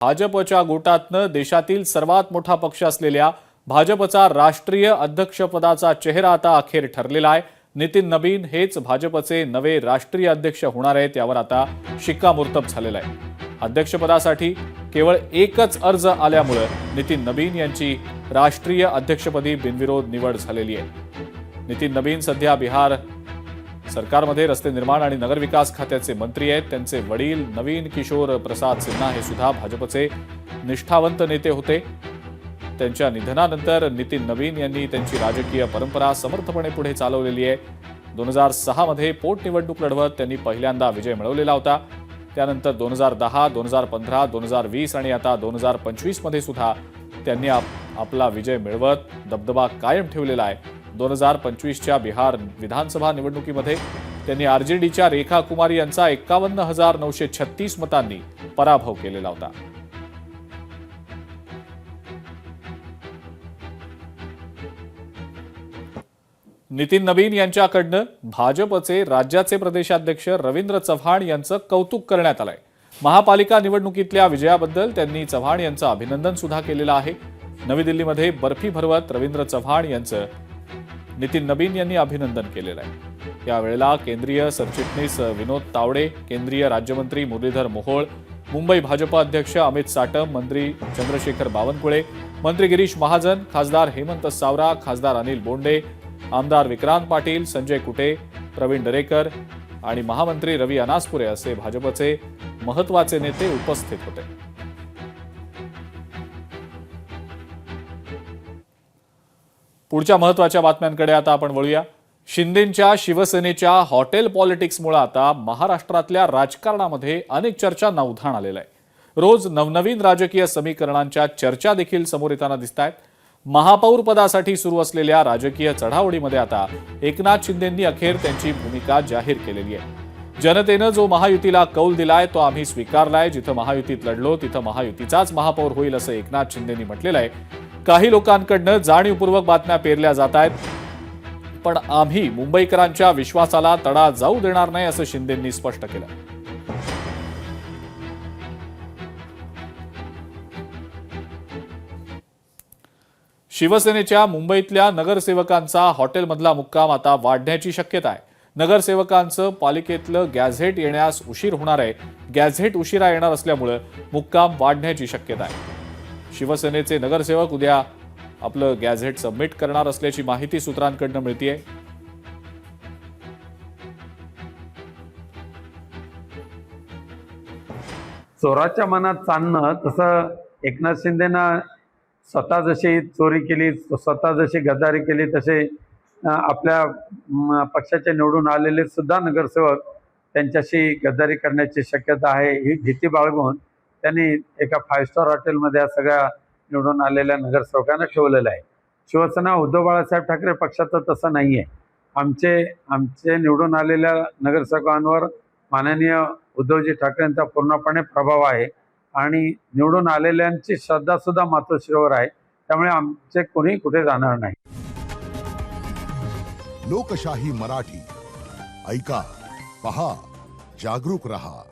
भाजपच्या गोटातनं देशातील सर्वात मोठा पक्ष असलेल्या भाजपचा राष्ट्रीय अध्यक्षपदाचा चेहरा आता अखेर ठरलेला आहे। नितीन नबीन हेच भाजपचे नवे राष्ट्रीय अध्यक्ष होणार आहेत, यावर आता शिक्कामोर्तब झालेला आहे। अध्यक्षपदासाठी केवळ एकच अर्ज आल्यामुळे नितीन नबीन यांची राष्ट्रीय अध्यक्षपदी बिनविरोध निवड झालेली आहे। नितीन नबीन सध्या बिहार सरकारमध्ये रस्ते निर्माण आणि नगरविकास खात्याचे मंत्री आहेत। त्यांचे वडील नवीन किशोर प्रसाद सिन्हा हे सुद्धा भाजपचे निष्ठावंत नेते होते। त्यांच्या निधनानंतर नितीन नबीन यांनी त्यांची राजकीय परंपरा समर्थपणे पुढे चालवलेली आहे। 2006 मध्ये पोटनिवडणूक लढवत त्यांनी पहिल्यांदा विजय मिळवलेला होता। त्यानंतर 2010, 2015, 2020 आणि आता 2025 मध्ये सुद्धा त्यांनी आपला विजय मिळवत दबदबा कायम ठेवलेला आहे। 2025च्या बिहार विधानसभा निवडणुकीमध्ये त्यांनी आरजेडीच्या रेखा कुमारी यांचा 51,936 मतांनी पराभव केलेला होता। नितीन नबीन यांच्याकडनं भाजपचे राज्याचे प्रदेशाध्यक्ष रवींद्र चव्हाण यांचं कौतुक करण्यात आलंय। महापालिका निवडणुकीतल्या विजयाबद्दल त्यांनी चव्हाण यांचं अभिनंदन सुद्धा केलेलं आहे। नवी दिल्लीमध्ये बर्फी भरवत रवींद्र चव्हाण यांचं नितीन नबीन यांनी अभिनंदन केलेलं आहे। यावेळेला केंद्रीय सरचिटणीस विनोद तावडे, केंद्रीय राज्यमंत्री मुरलीधर मोहोळ, मुंबई भाजप अध्यक्ष अमित साटम, मंत्री चंद्रशेखर बावनकुळे, मंत्री गिरीश महाजन, खासदार हेमंत सावरा, खासदार अनिल बोंडे, आमदार विक्रांत पाटील, संजय कुटे, प्रवीण दरेकर आणि महामंत्री रवी अनासपुरे असे भाजपचे महत्त्वाचे नेते उपस्थित होते। पुढच्या महत्त्वाच्या बातम्यांकडे आता आपण वळूया। शिंदेंच्या शिवसेनेच्या हॉटेल पॉलिटिक्समुळे आता महाराष्ट्रातल्या राजकारणामध्ये अनेक चर्चांना उधाण आलेलं आहे। रोज नवनवीन राजकीय समीकरणांच्या चर्चा देखील समोर येताना दिसतायत। महापौर पदासाठी सुरू असलेल्या राजकीय चढाओढीमध्ये आता एकनाथ शिंदेंनी अखेर त्यांची भूमिका जाहीर केलेली आहे। जनतेनं जो महायुतीला कौल दिलाय तो आम्ही स्वीकारलाय। जिथं महायुतीत लढलो तिथं महायुतीचाच महापौर होईल असं एकनाथ शिंदेंनी म्हटलेलं आहे। काही लोकांकडनं जाणीवपूर्वक बातम्या पेरल्या जात आहेत, पण आम्ही मुंबईकरांच्या विश्वासाला तडा जाऊ देणार नाही असं शिंदेंनी स्पष्ट केलं। शिवसेनेच्या मुंबईतल्या नगरसेवकांचा हॉटेलमधला मुक्काम आता वाढण्याची शक्यता आहे। नगरसेवकांचं पालिकेतलं गॅझेट येण्यास उशीर होणार आहे। गॅझेट उशिरा येणार असल्यामुळे मुक्काम वाढण्याची शक्यता आहे। शिवसेनेचे नगरसेवक उद्या आपलं गॅझेट सबमिट करणार असल्याची माहिती सूत्रांकडून मिळतेय। चोराच्या मनात चांदणं तसं एकनाथ शिंदेना स्वतः जशी चोरी केली, स्वतः जशी गद्दारी केली, तसे आपल्या पक्षाचे निवडून आलेले सुद्धा नगरसेवक त्यांच्याशी गद्दारी करण्याची शक्यता आहे। ही भीती बाळगून त्यांनी एका 5 स्टार हॉटेलमध्ये सगळ्या निवडून आलेल्या नगरसेवकांना ठेवलेलं आहे। शिवसेना उद्धव बाळासाहेब ठाकरे पक्षाचं तसं नाही आहे। आमचे निवडून आलेल्या नगरसेवकांवर माननीय उद्धवजी ठाकरेंचा पूर्णपणे प्रभाव आहे आणि निवडून आलेल्यांची श्रद्धा सुद्धा मातोश्रीवर आहे। त्यामुळे आमचे कोणी कुठे जाणार नाही। लोकशाही मराठी ऐका, पहा, जागरूक रहा।